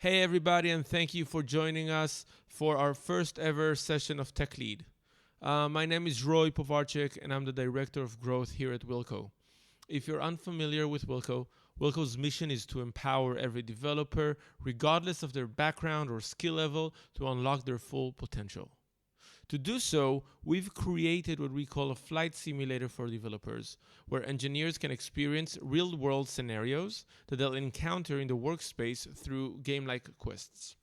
Hey, everybody, and thank you for joining us for our first ever session of Tech Lead. My name is Roy Povarchik, and I'm the Director of Growth here at Wilco. If you're unfamiliar with Wilco, Wilco's mission is to empower every developer, regardless of their background or skill level, to unlock their full potential. To do so, we've created what we call a flight simulator for developers, where engineers can experience real-world scenarios that they'll encounter in the workspace through game-like quests.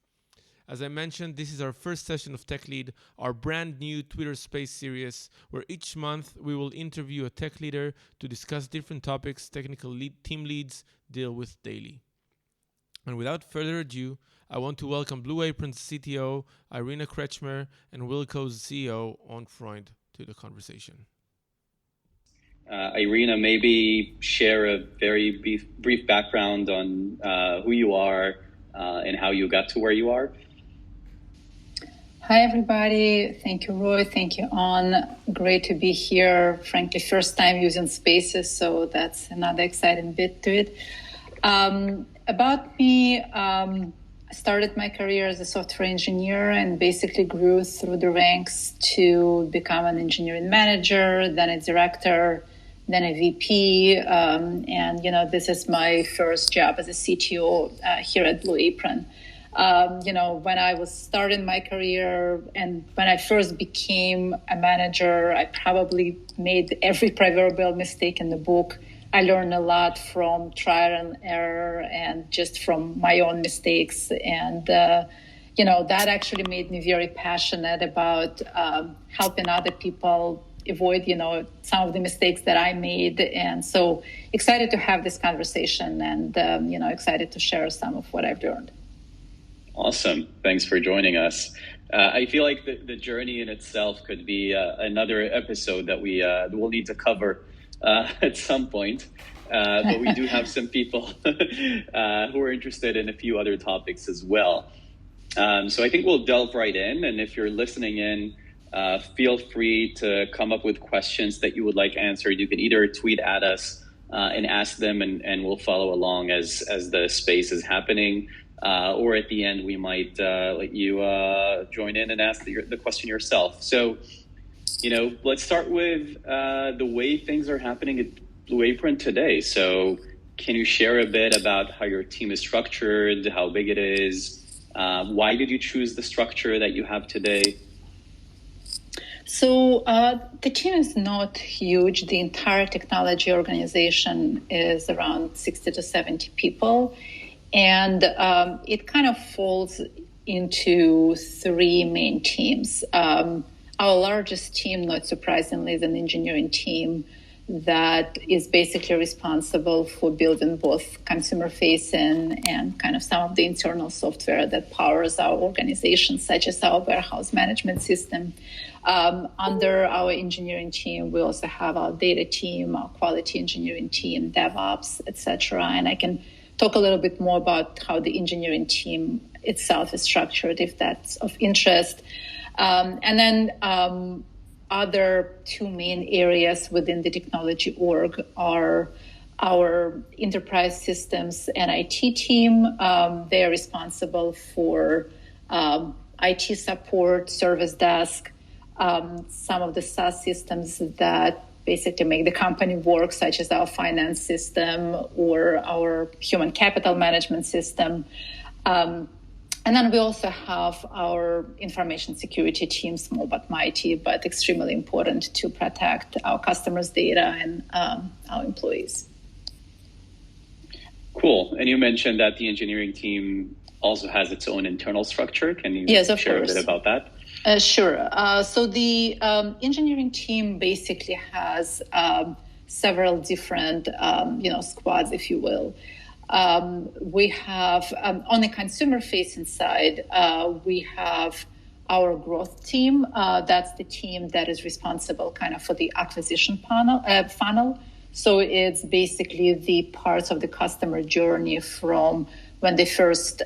As I mentioned, this is our first session of Tech Lead, our brand new Twitter Space series, where each month we will interview a tech leader to discuss different topics team leads deal with daily. And without further ado, I want to welcome Blue Apron's CTO, Irina Krechmer, and Wilco's CEO, On Freund, to the conversation. Irina, maybe share a very brief background on who you are and how you got to where you are. Hi, everybody. Thank you, Roy. Thank you, On. Great to be here. Frankly, first time using Spaces, so that's another exciting bit to it. About me, I started my career as a software engineer and basically grew through the ranks to become an engineering manager, then a director, then a VP. And this is my first job as a CTO here at Blue Apron. When I was starting my career and when I first became a manager, I probably made every proverbial mistake in the book. I learned a lot from trial and error and just from my own mistakes. And, that actually made me very passionate about helping other people avoid, some of the mistakes that I made. And so excited to have this conversation and, excited to share some of what I've learned. Awesome. Thanks for joining us. I feel like the journey in itself could be another episode that we'll need to cover at some point. But we do have some people who are interested in a few other topics as well. So I think we'll delve right in. And if you're listening in, feel free to come up with questions that you would like answered. You can either tweet at us and ask them, and we'll follow along as the space is happening. Or at the end, we might let you join in and ask the question yourself. So, let's start with the way things are happening at Blue Apron today. So can you share a bit about how your team is structured, how big it is? Why did you choose the structure that you have today? So the team is not huge. The entire technology organization is around 60 to 70 people. And it kind of falls into three main teams. Our largest team, not surprisingly, is an engineering team that is basically responsible for building both consumer-facing and kind of some of the internal software that powers our organization, such as our warehouse management system. Under our engineering team, we also have our data team, our quality engineering team, DevOps, etc. And I can talk a little bit more about how the engineering team itself is structured, if that's of interest. And then other two main areas within the technology org are our enterprise systems and IT team. They are responsible for IT support, service desk, some of the SaaS systems that basically make the company work, such as our finance system or our human capital management system. And then we also have our information security team, small but mighty, but extremely important to protect our customers' data and our employees. Cool. And you mentioned that the engineering team also has its own internal structure. Can you share a bit about that? Sure. So the engineering team basically has several different, squads, if you will. We have, on the consumer-facing side, we have our growth team. That's the team that is responsible kind of for the acquisition funnel. So it's basically the parts of the customer journey from when they first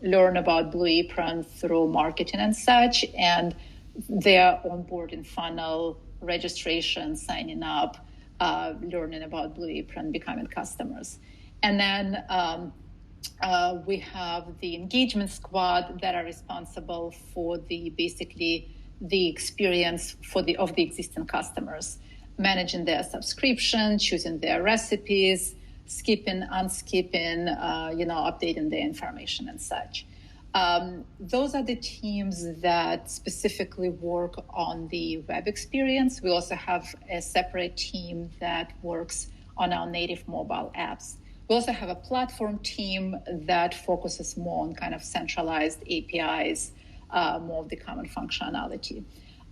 learn about Blue Apron through marketing and such, and their onboarding funnel, registration, signing up, learning about Blue Apron, becoming customers. And then We have the engagement squad that are responsible for the experience of the existing customers, managing their subscription, choosing their recipes, skipping, unskipping, updating their information and such. Those are the teams that specifically work on the web experience. We also have a separate team that works on our native mobile apps. We also have a platform team that focuses more on kind of centralized APIs, more of the common functionality.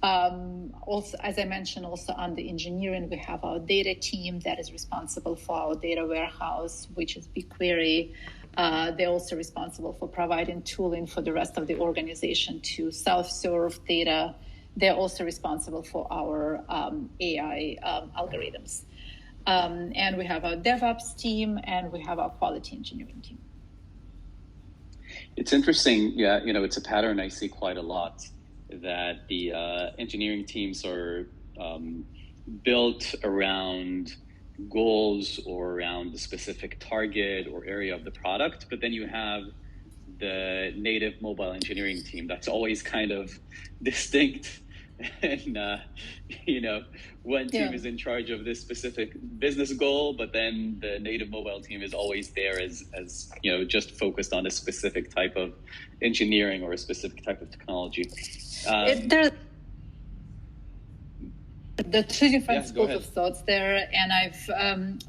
Also, as I mentioned, also on the engineering, we have our data team that is responsible for our data warehouse, which is BigQuery. They're also responsible for providing tooling for the rest of the organization to self-serve data. They're also responsible for our AI algorithms. And we have our DevOps team, and we have our quality engineering team. It's interesting. Yeah, it's a pattern I see quite a lot, that the engineering teams are built around goals or around the specific target or area of the product. But then you have the native mobile engineering team that's always kind of distinct. And, one team is in charge of this specific business goal, but then the native mobile team is always there as just focused on a specific type of engineering or a specific type of technology. There are two different schools of thoughts there, and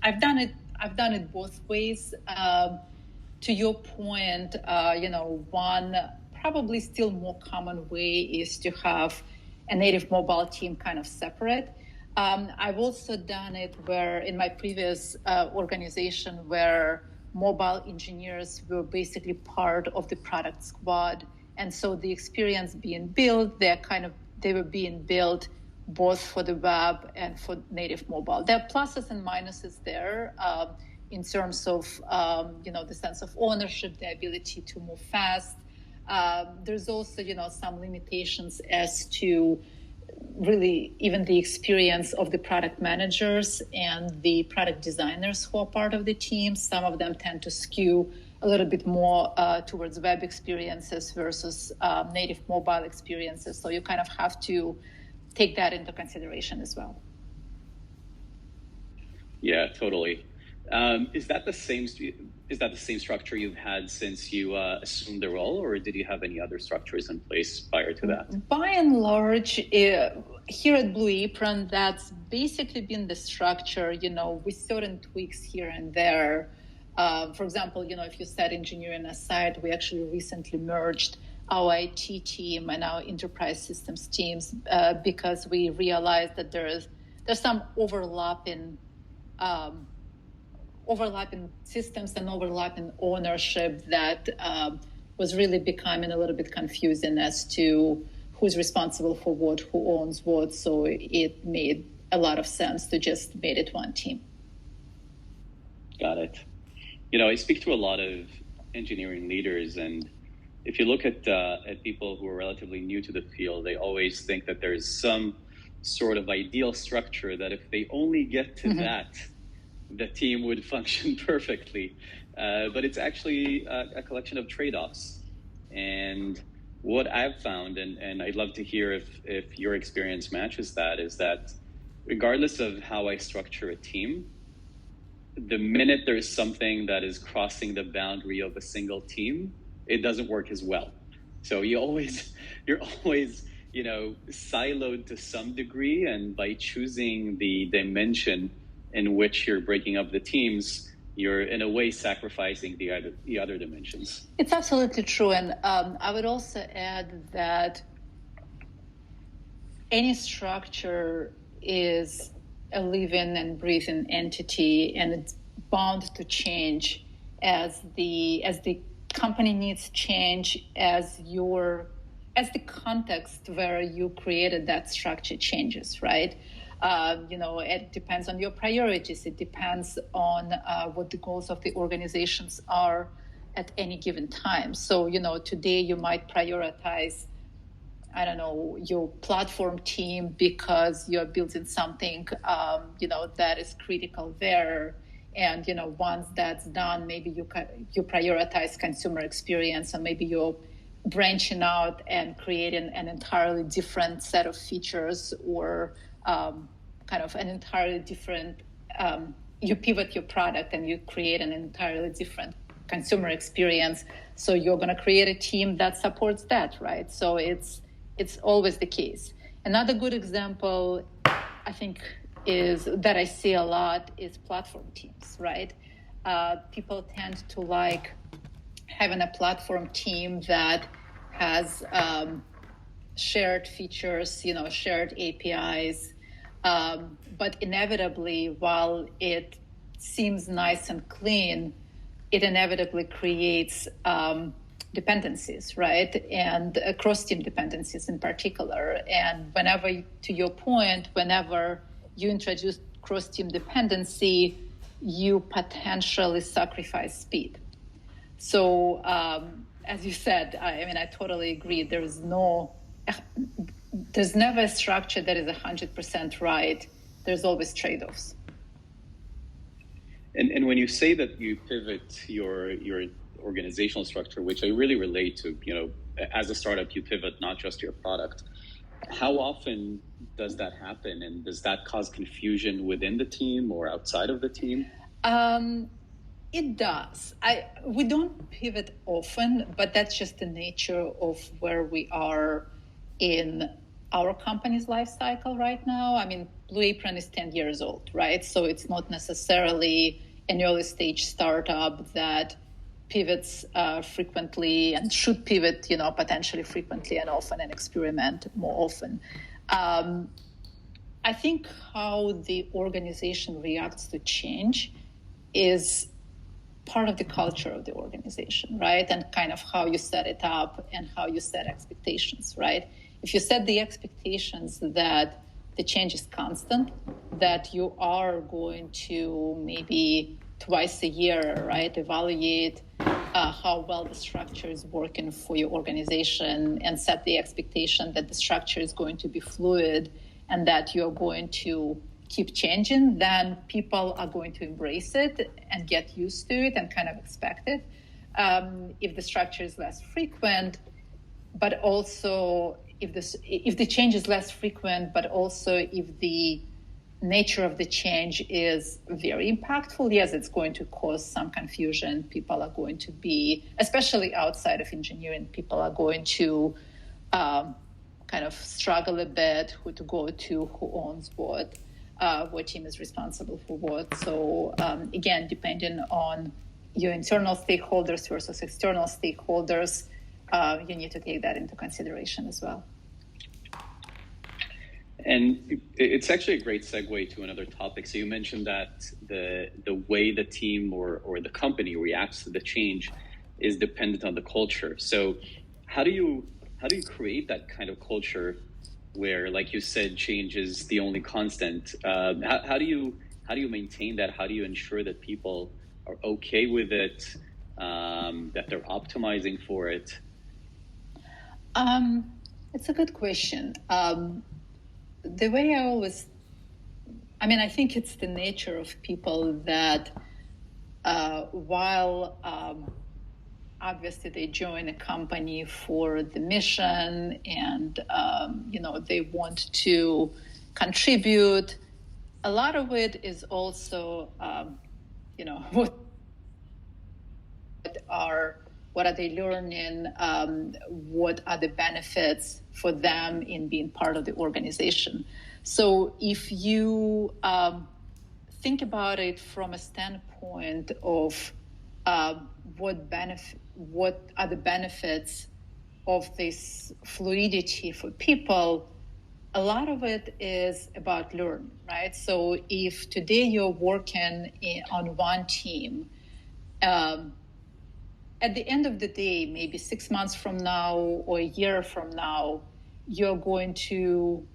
I've done it both ways. To your point, one probably still more common way is to have a native mobile team kind of separate. I've also done it where in my previous organization where mobile engineers were basically part of the product squad. And so the experience being built, they were being built both for the web and for native mobile. There are pluses and minuses there in terms of, the sense of ownership, the ability to move fast. There's also, some limitations as to really even the experience of the product managers and the product designers who are part of the team. Some of them tend to skew a little bit more towards web experiences versus native mobile experiences. So you kind of have to take that into consideration as well. Yeah, totally. Is that the same structure you've had since you assumed the role, or did you have any other structures in place prior to that? By and large, here at Blue Apron, that's basically been the structure, with certain tweaks here and there. For example, if you set engineering aside, we actually recently merged our IT team and our enterprise systems teams because we realized that there's some overlapping systems and overlapping ownership that was really becoming a little bit confusing as to who's responsible for what, who owns what. So it made a lot of sense to just make it one team. Got it. I speak to a lot of engineering leaders, and if you look at people who are relatively new to the field, they always think that there's some sort of ideal structure that if they only get to that, the team would function perfectly. But it's actually a collection of trade-offs. And what I've found, and I'd love to hear if your experience matches that, is that regardless of how I structure a team, the minute there's something that is crossing the boundary of a single team, it doesn't work as well. So you're always, siloed to some degree, and by choosing the dimension in which you're breaking up the teams, you're in a way sacrificing the other dimensions. It's absolutely true. And I would also add that any structure is a living and breathing entity, and it's bound to change as the company needs change, as the context where you created that structure changes, right? It depends on your priorities. It depends on what the goals of the organizations are at any given time. So, today you might prioritize, your platform team because you're building something, that is critical there. And once that's done, maybe you prioritize consumer experience, and maybe you're branching out and creating an entirely different set of features, or kind of an entirely different. You pivot your product and you create an entirely different consumer experience. So you're going to create a team that supports that, right? So it's always the case. Another good example, I think, is that I see a lot is platform teams, right? People tend to like having a platform team that has shared features, shared APIs, but inevitably, while it seems nice and clean, it inevitably creates dependencies, right? And cross-team dependencies in particular. And to your point, whenever you introduce cross-team dependency, you potentially sacrifice speed. So, as you said, I totally agree. There's never a structure that is 100% right. There's always trade-offs. And when you say that you pivot your organizational structure, which I really relate to, as a startup, you pivot not just your product. How often does that happen? And does that cause confusion within the team or outside of the team? It does. We don't pivot often, but that's just the nature of where we are in our company's life cycle right now. Blue Apron is 10 years old, right? So it's not necessarily an early stage startup that pivots frequently and should pivot, potentially frequently and often, and experiment more often. I think how the organization reacts to change is part of the culture of the organization, right? And kind of how you set it up and how you set expectations, right? If you set the expectations that the change is constant, that you are going to maybe twice a year, right, evaluate how well the structure is working for your organization, and set the expectation that the structure is going to be fluid and that you're going to keep changing, then people are going to embrace it and get used to it and kind of expect it. If the structure is less frequent, but also if the change is less frequent, but also if the nature of the change is very impactful, yes, it's going to cause some confusion. People are going to be, especially outside of engineering, people are going to kind of struggle a bit who to go to, who owns what team is responsible for what. So again, depending on your internal stakeholders versus external stakeholders, you need to take that into consideration as well. And it's actually a great segue to another topic. So you mentioned that the way the team or the company reacts to the change is dependent on the culture. So how do you create that kind of culture where, like you said, change is the only constant? How do you maintain that? How do you ensure that people are okay with it, that they're optimizing for it? It's a good question. The way I think it's the nature of people that while obviously they join a company for the mission and, they want to contribute, a lot of it is also, what are they learning? What are the benefits for them in being part of the organization? So if you think about it from a standpoint of what are the benefits of this fluidity for people, a lot of it is about learning, right? So if today you're working on one team, at the end of the day, maybe 6 months from now or a year from now, you're going to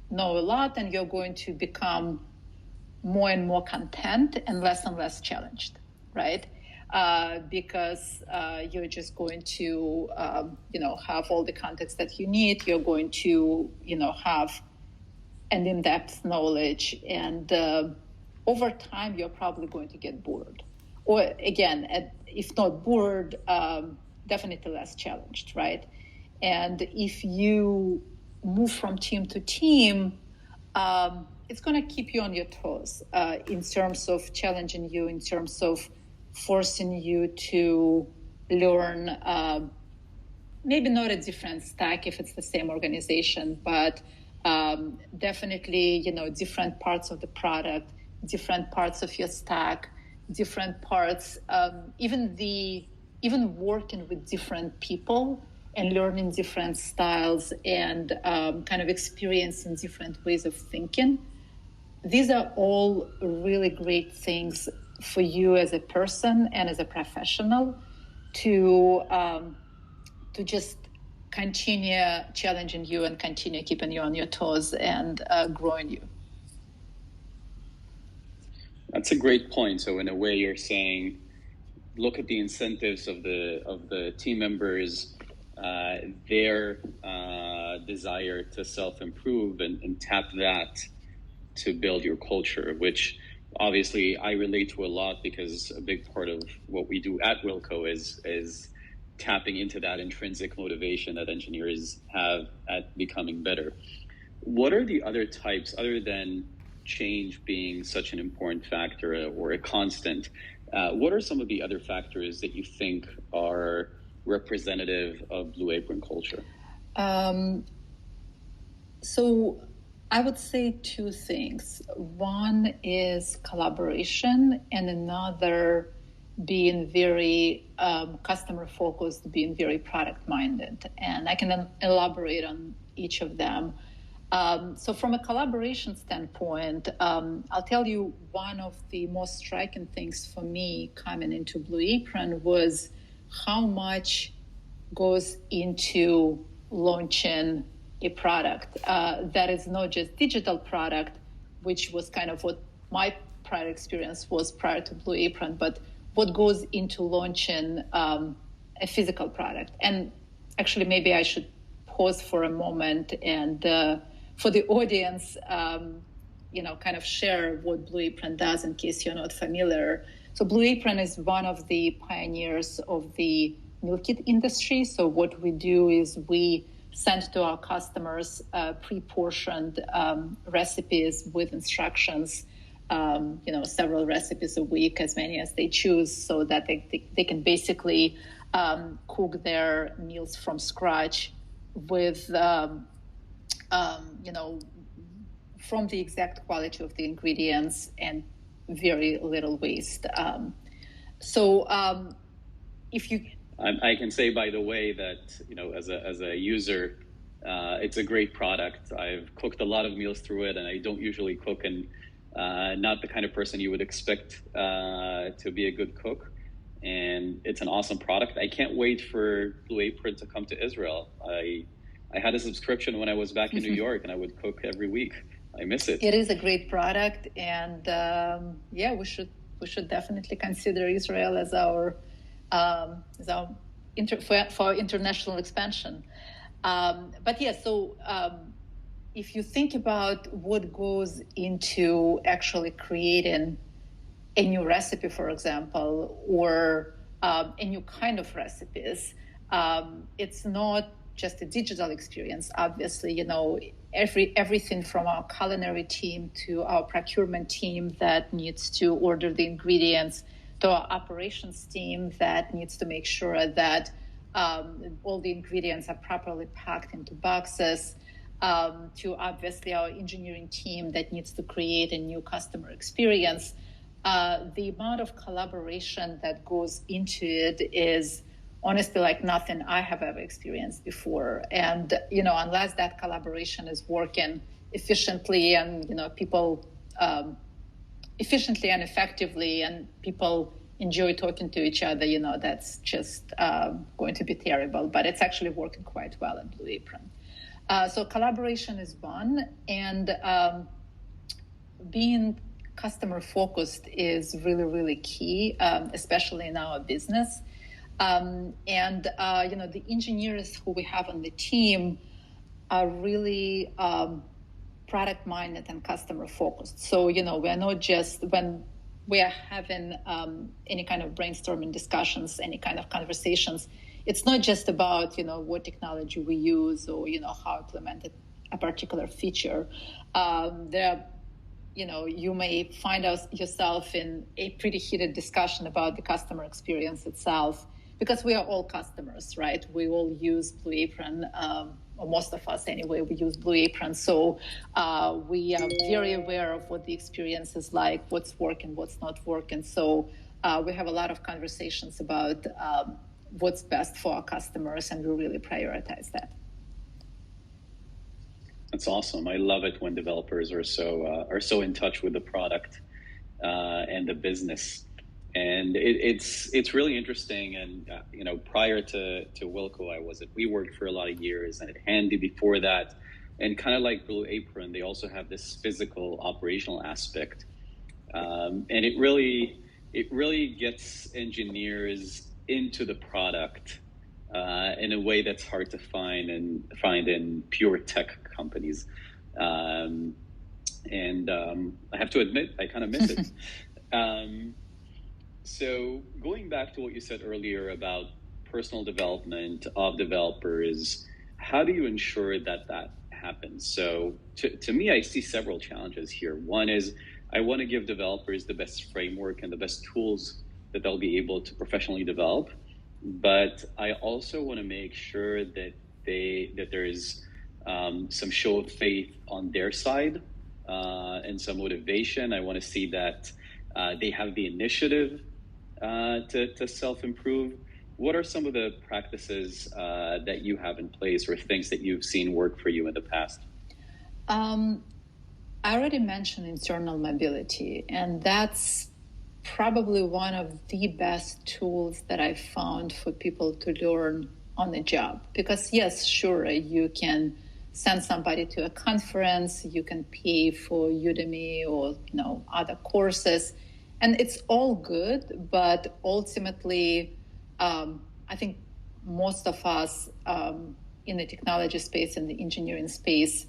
know a lot and you're going to become more and more content and less challenged, right? Because you're just going to, have all the context that you need. You're going to, have an in-depth knowledge. And over time, you're probably going to get bored. Or again, if not bored, definitely less challenged, right? And if you move from team to team, it's going to keep you on your toes in terms of challenging you, in terms of forcing you to learn, maybe not a different stack if it's the same organization, but definitely, different parts of the product, different parts of your stack, different parts, even working with different people and learning different styles and kind of experiencing different ways of thinking. These are all really great things for you as a person and as a professional to just continue challenging you and continue keeping you on your toes and growing you. That's a great point. So in a way, you're saying, look at the incentives of the team members, their desire to self-improve, and tap that to build your culture, which obviously I relate to a lot, because a big part of what we do at Wilco is tapping into that intrinsic motivation that engineers have at becoming better. What are the other types, other than change being such an important factor or a constant? What are some of the other factors that you think are representative of Blue Apron culture? So I would say two things. One is collaboration, and another being very customer focused, being very product minded. And I can elaborate on each of them. So from a collaboration standpoint, I'll tell you one of the most striking things for me coming into Blue Apron was how much goes into launching a product that is not just digital product, which was kind of what my prior experience was prior to Blue Apron, but what goes into launching a physical product. And actually, maybe I should pause for a moment and for the audience, kind of share what Blue Apron does in case you're not familiar. So Blue Apron is one of the pioneers of the meal kit industry. So what we do is we send to our customers pre-portioned recipes with instructions, several recipes a week, as many as they choose, so that they can basically cook their meals from scratch with, from the exact quality of the ingredients and very little waste. If you... I can say, by the way, that, as a user, it's a great product. I've cooked a lot of meals through it, and I don't usually cook, and not the kind of person you would expect to be a good cook. And it's an awesome product. I can't wait for Blue Apron to come to Israel. I had a subscription when I was back in New York, and I would cook every week. I miss it. It is a great product, and we should definitely consider Israel as our for international expansion. If you think about what goes into actually creating a new recipe, for example, or a new kind of recipes, it's not just a digital experience. Obviously, everything from our culinary team to our procurement team that needs to order the ingredients, to our operations team that needs to make sure that all the ingredients are properly packed into boxes, to obviously our engineering team that needs to create a new customer experience. The amount of collaboration that goes into it is honestly like nothing I have ever experienced before. And, unless that collaboration is working efficiently and, people efficiently and effectively, and people enjoy talking to each other, that's just going to be terrible. But it's actually working quite well at Blue Apron. So collaboration is one, and being customer focused is really, really key, especially in our business. The engineers who we have on the team are really product minded and customer focused. So, we're not just, when we are having any kind of brainstorming discussions, any kind of conversations, it's not just about, what technology we use or, how implemented a particular feature. You may find yourself in a pretty heated discussion about the customer experience itself, because we are all customers, right? We all use Blue Apron, or most of us anyway, we use Blue Apron. So we are very aware of what the experience is like, what's working, what's not working. So we have a lot of conversations about what's best for our customers, and we really prioritize that. That's awesome. I love it when developers are so in touch with the product and the business. And it's really interesting. And prior to Wilco, we worked for a lot of years, and at Handy before that, and kind of like Blue Apron, they also have this physical operational aspect, and it really gets engineers into the product in a way that's hard to find in pure tech companies. I have to admit, I kind of miss it. So going back to what you said earlier about personal development of developers, how do you ensure that happens? So to me, I see several challenges here. One is I want to give developers the best framework and the best tools that they'll be able to professionally develop. But I also want to make sure that there is some show of faith on their side and some motivation. I want to see that they have the initiative to self-improve. What are some of the practices that you have in place, or things that you've seen work for you in the past? I already mentioned internal mobility, and that's probably one of the best tools that I've found for people to learn on the job. Because yes, sure, you can send somebody to a conference, you can pay for Udemy or other courses, and it's all good. But ultimately, I think most of us in the technology space and the engineering space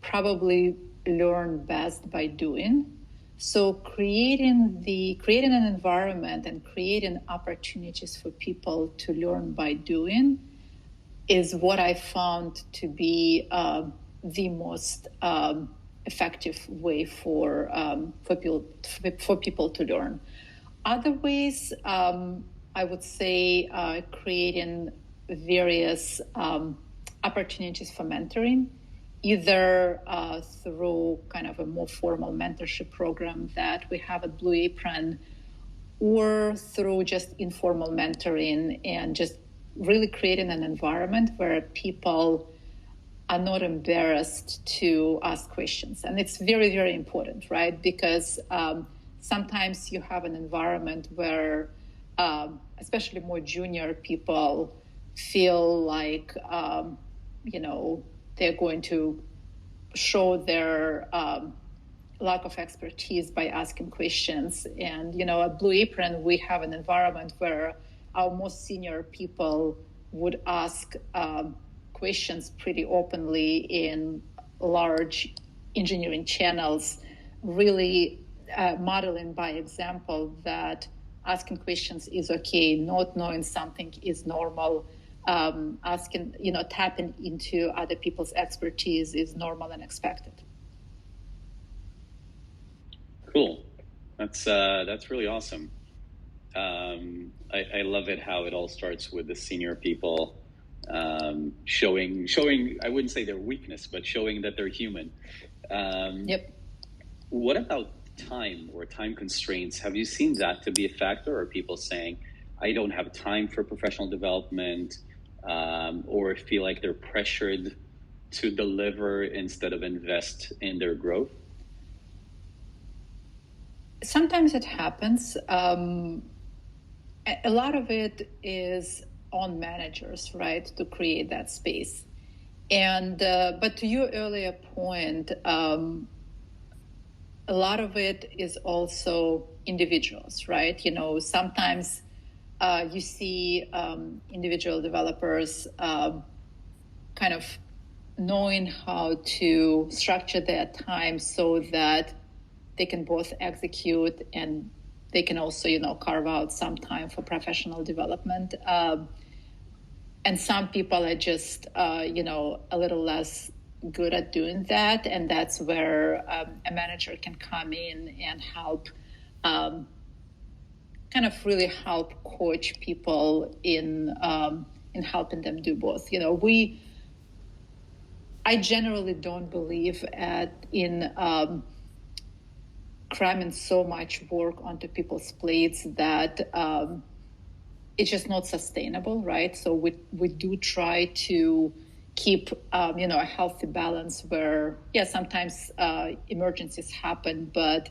probably learn best by doing. So creating an environment and creating opportunities for people to learn by doing is what I found to be the most effective way for people to learn. Other ways, I would say creating various opportunities for mentoring, either through kind of a more formal mentorship program that we have at Blue Apron, or through just informal mentoring, and just really creating an environment where people are not embarrassed to ask questions. And it's very, very important, right? Because sometimes you have an environment where, especially more junior people, feel like, they're going to show their lack of expertise by asking questions. And, at Blue Apron, we have an environment where our most senior people would ask questions pretty openly in large engineering channels, really modeling by example that asking questions is okay, not knowing something is normal. Asking, tapping into other people's expertise is normal and expected. Cool. That's really awesome. I love it how it all starts with the senior people showing, I wouldn't say their weakness, but showing that they're human. Yep. What about time or time constraints? Have you seen that to be a factor? Or people saying, I don't have time for professional development, or feel like they're pressured to deliver instead of invest in their growth? Sometimes it happens. A lot of it is on managers, right, to create that space. And but to your earlier point, a lot of it is also individuals, right? Sometimes you see individual developers kind of knowing how to structure their time so that they can both execute and they can also, carve out some time for professional development. And some people are just, a little less good at doing that. And that's where a manager can come in and help, kind of really help coach people in helping them do both. I generally don't believe in cramming so much work onto people's plates that it's just not sustainable, right? So we do try to keep a healthy balance where sometimes emergencies happen, but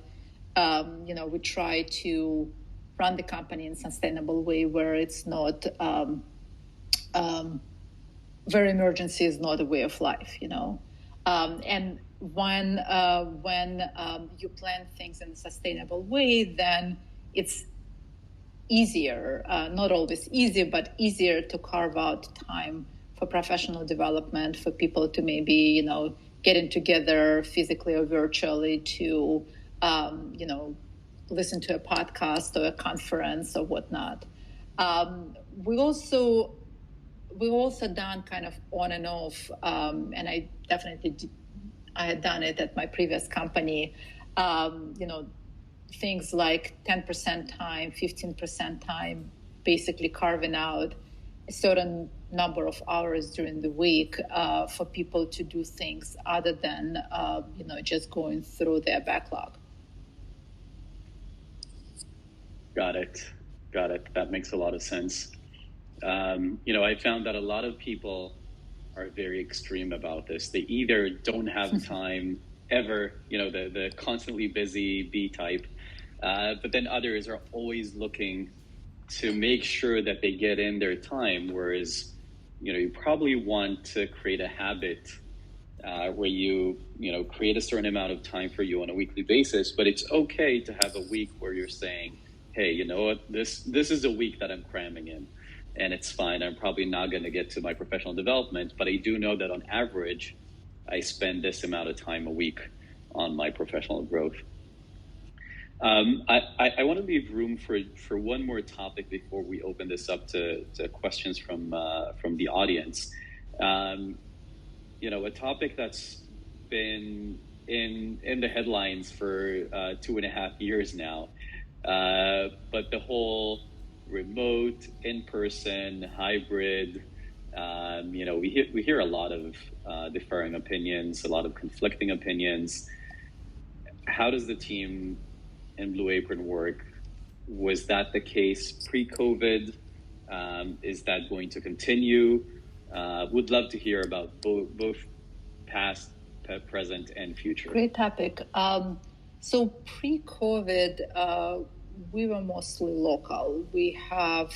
we try to run the company in a sustainable way where it's not where emergency is not a way of life, and when you plan things in a sustainable way, then it's easier, not always easy, but easier to carve out time for professional development, for people to maybe, getting together physically or virtually to, listen to a podcast or a conference or whatnot. We've also done kind of on and off, and I had done it at my previous company, things like 10% time, 15% time, basically carving out a certain number of hours during the week for people to do things other than, just going through their backlog. Got it. That makes a lot of sense. I found that a lot of people are very extreme about this. They either don't have time ever, the constantly busy B type, but then others are always looking to make sure that they get in their time, whereas, you probably want to create a habit where you create a certain amount of time for you on a weekly basis, but it's okay to have a week where you're saying, hey, you know what, this is a week that I'm cramming in, and it's fine. I'm probably not going to get to my professional development, but I do know that on average, I spend this amount of time a week on my professional growth. I want to leave room for one more topic before we open this up to questions from the audience. A topic that's been in the headlines for 2.5 years now, but the whole remote, in-person, hybrid. We hear a lot of differing opinions, a lot of conflicting opinions. How does the team in Blue Apron work? Was that the case pre-COVID? Is that going to continue? Would love to hear about both past, present, and future. Great topic. So pre-COVID, we were mostly local. We have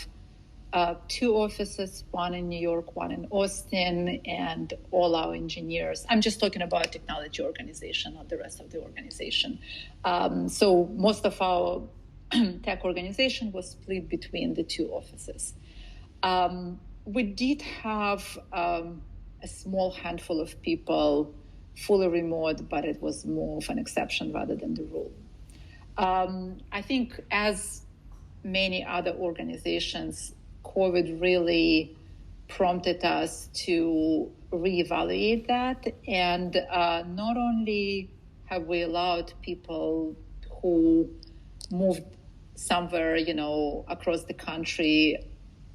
2 offices, one in New York, one in Austin, and all our engineers. I'm just talking about technology organization, not the rest of the organization. So most of our tech organization was split between the 2 offices. We did have a small handful of people fully remote, but it was more of an exception rather than the rule. I think as many other organizations, COVID really prompted us to reevaluate that. And not only have we allowed people who moved somewhere, across the country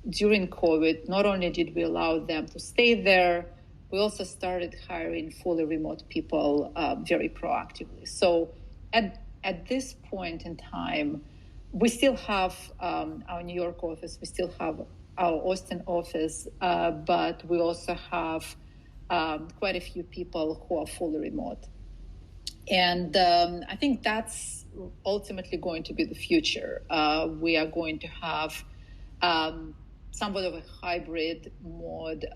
during COVID, not only did we allow them to stay there, we also started hiring fully remote people very proactively. So at this point in time, we still have our New York office, we still have our Austin office, but we also have quite a few people who are fully remote. And I think that's ultimately going to be the future. We are going to have somewhat of a hybrid mode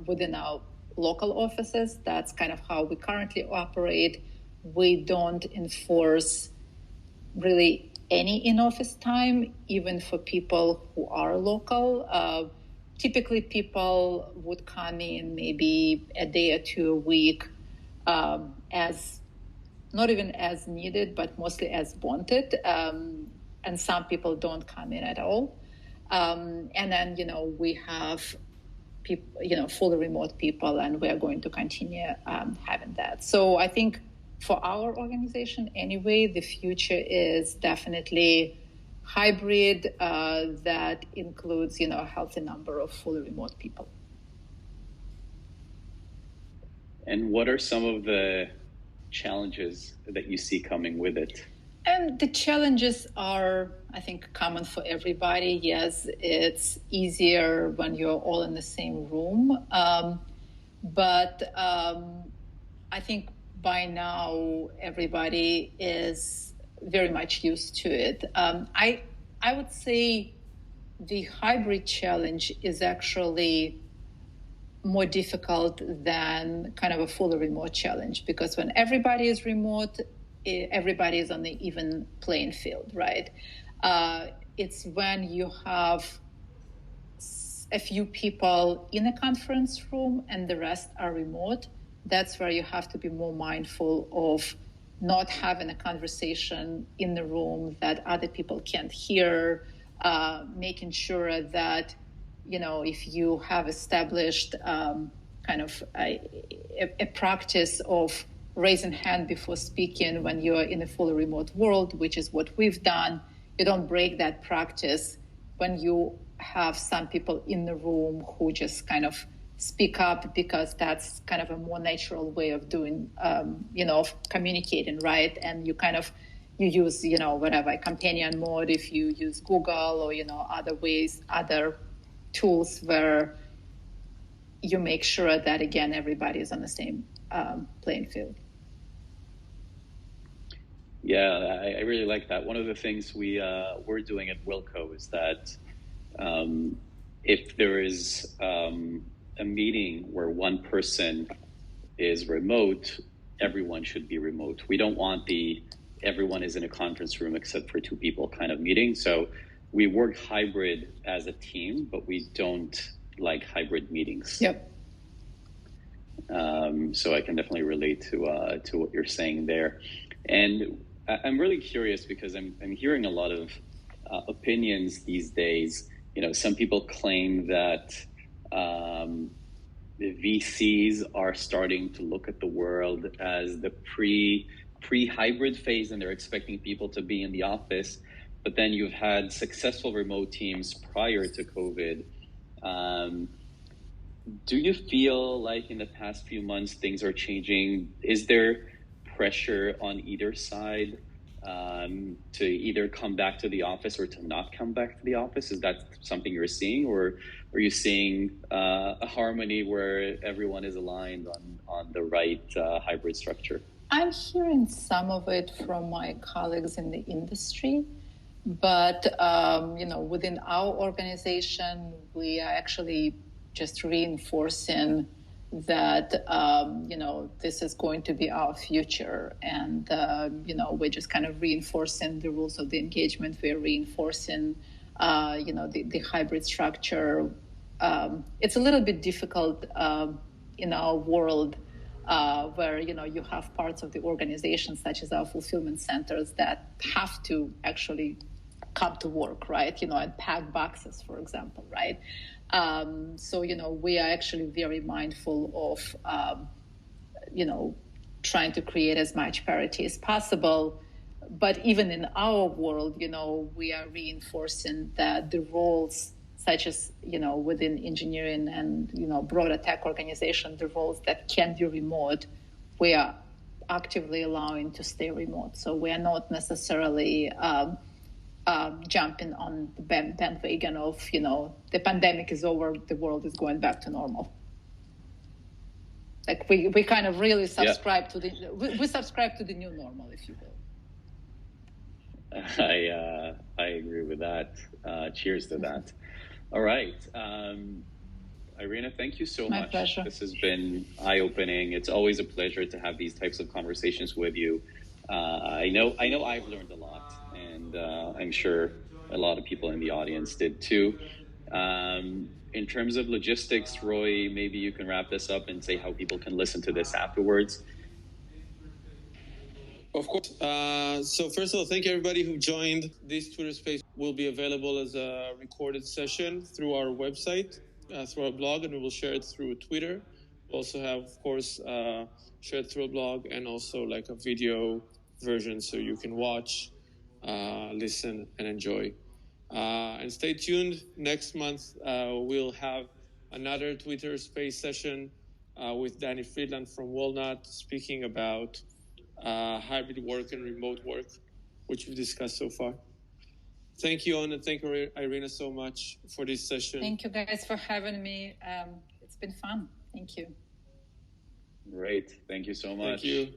within our local offices. That's kind of how we currently operate. We don't enforce really any in-office time, even for people who are local. typically people would come in maybe a day or two a week, as not even as needed, but mostly as wanted. And some people don't come in at all. And then, we have people, fully remote people, and we're going to continue having that. So I think for our organization anyway, the future is definitely hybrid that includes, a healthy number of fully remote people. And what are some of the challenges that you see coming with it? And the challenges are, I think, common for everybody. Yes, it's easier when you're all in the same room. But I think by now everybody is very much used to it. I would say the hybrid challenge is actually more difficult than kind of a fully remote challenge, because when everybody is remote, everybody is on the even playing field, right? It's when you have a few people in a conference room and the rest are remote, that's where you have to be more mindful of not having a conversation in the room that other people can't hear, making sure that, if you have established kind of a practice of raising hand before speaking when you're in a fully remote world, which is what we've done, you don't break that practice when you have some people in the room who just kind of speak up, because that's kind of a more natural way of doing, of communicating, right? And you use, whatever, companion mode, if you use Google or, other tools where you make sure that, again, everybody is on the same playing field. Yeah, I really like that. One of the things we're doing at Wilco is that if there is a meeting where one person is remote, everyone should be remote. We don't want everyone is in a conference room except for two people kind of meeting. So we work hybrid as a team, but we don't like hybrid meetings. Yep. So I can definitely relate to what you're saying there. And I'm really curious because I'm hearing a lot of opinions these days. Some people claim that the VCs are starting to look at the world as the pre-hybrid phase, and they're expecting people to be in the office. But then you've had successful remote teams prior to COVID. Do you feel like in the past few months things are changing? Is there pressure on either side to either come back to the office or to not come back to the office? Is that something you're seeing, or are you seeing a harmony where everyone is aligned on the right hybrid structure? I'm hearing some of it from my colleagues in the industry, but within our organization, we are actually just reinforcing that this is going to be our future, and we're just kind of reinforcing the rules of the engagement. We're reinforcing the hybrid structure. It's a little bit difficult in our world where you have parts of the organization, such as our fulfillment centers, that have to actually come to work, right? And pack boxes, for example, right? So we are actually very mindful of trying to create as much parity as possible. But even in our world, we are reinforcing that the roles, such as within engineering and broader tech organization, the roles that can be remote, we are actively allowing to stay remote. So we are not necessarily jumping on the bandwagon of the pandemic is over, the world is going back to normal. Like we kind of really subscribe to we subscribe to the new normal, if you will. I agree with that. Cheers to that. All right. Irina, thank you so much. My pleasure. This has been eye-opening. It's always a pleasure to have these types of conversations with you. I know I've learned a lot, and I'm sure a lot of people in the audience did too. in terms of logistics, Roy, maybe you can wrap this up and say how people can listen to this afterwards. Of course. So first of all, thank you everybody who joined. This Twitter space will be available as a recorded session through our website, through our blog, and we will share it through Twitter. We'll also have, of course, shared through a blog and also like a video version so you can watch, listen, and enjoy. And stay tuned. Next month, we'll have another Twitter space session with Danny Friedland from Walnut speaking about hybrid work and remote work, which we've discussed so far. Thank you, and thank you, Irina, so much for this session. Thank you guys for having me. It's been fun. Thank you. Great. Thank you so much. Thank you.